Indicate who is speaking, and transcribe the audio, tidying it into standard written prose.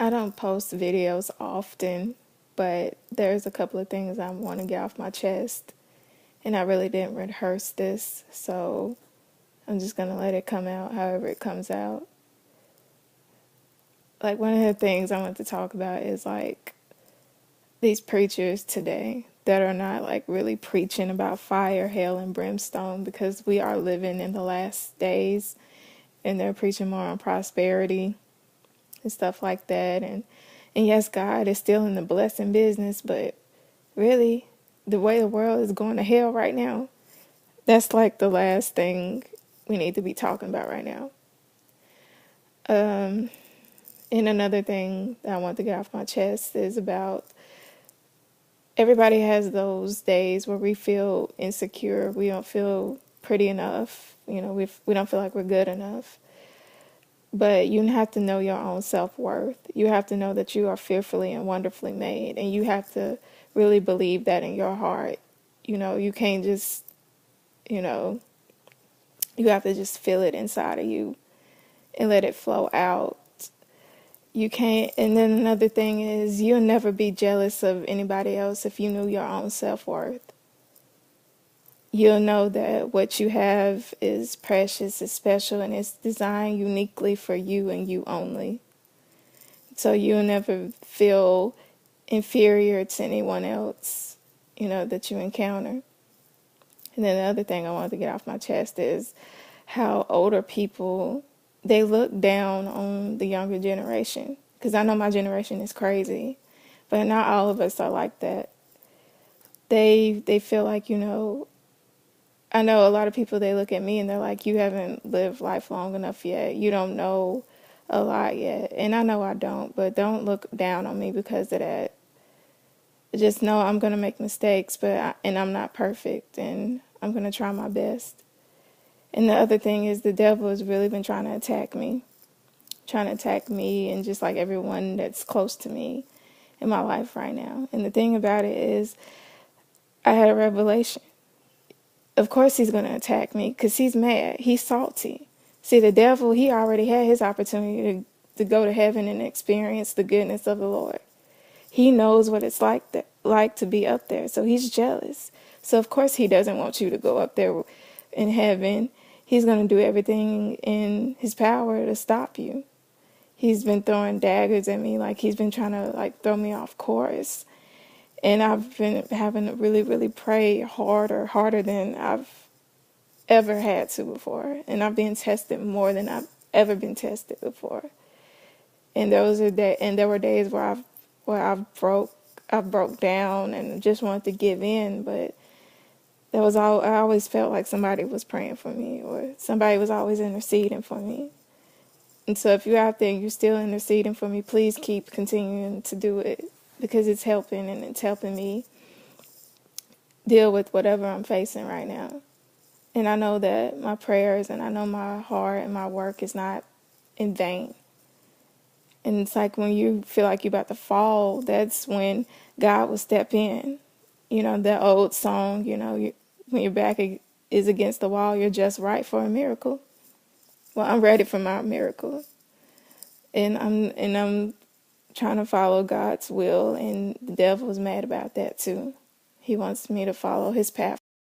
Speaker 1: I don't post videos often, but there's a couple of things I want to get off my chest, and I really didn't rehearse this, so I'm just gonna let it come out however it comes out. Like, one of the things I want to talk about is like these preachers today that are not like really preaching about fire, hell, and brimstone, because we are living in the last days, and they're preaching more on prosperity and stuff like that. And yes, God is still in the blessing business, but really, the way the world is going to hell right now, that's like the last thing we need to be talking about right now. Um, and another thing that I want to get off my chest is about everybody has those days where we feel insecure. We don't feel pretty enough. We don't feel like we're good enough. But you have to know your own self-worth. You have to know that you are fearfully and wonderfully made. And you have to really believe that in your heart. You can't just, you know, you have to just feel it inside of you and let it flow out. You can't, and then another thing is you'll never be jealous of anybody else if you knew your own self-worth. You'll know that what you have is precious, is special, and it's designed uniquely for you and you only. So you'll never feel inferior to anyone else, that you encounter. And then the other thing I wanted to get off my chest is how older people, they look down on the younger generation. Because I know my generation is crazy, but not all of us are like that. They feel like, I know a lot of people, they look at me and they're like, you haven't lived life long enough yet. You don't know a lot yet. And I know I don't, but don't look down on me because of that. Just know I'm going to make mistakes, and I'm not perfect, and I'm going to try my best. And the other thing is the devil has really been trying to attack me and just like everyone that's close to me in my life right now. And the thing about it is I had a revelation. Of course he's going to attack me because he's mad. He's salty. See, the devil, he already had his opportunity to go to heaven and experience the goodness of the Lord. He knows what it's like to be up there, so he's jealous. So of course he doesn't want you to go up there in heaven. He's going to do everything in his power to stop you. He's been throwing daggers at me, like he's been trying to like throw me off course. And I've been having to really, really pray harder than I've ever had to before. And I've been tested more than I've ever been tested before. And there were days where I broke down and just wanted to give in, but I always felt like somebody was praying for me or somebody was always interceding for me. And so if you're out there and you're still interceding for me, please keep continuing to do it because it's helping, and it's helping me deal with whatever I'm facing right now. And I know that my prayers and I know my heart and my work is not in vain. And it's like when you feel like you're about to fall, that's when God will step in. That old song, when your back is against the wall, you're just right for a miracle. Well, I'm ready for my miracle. And I'm trying to follow God's will, and the devil is mad about that too. He wants me to follow his path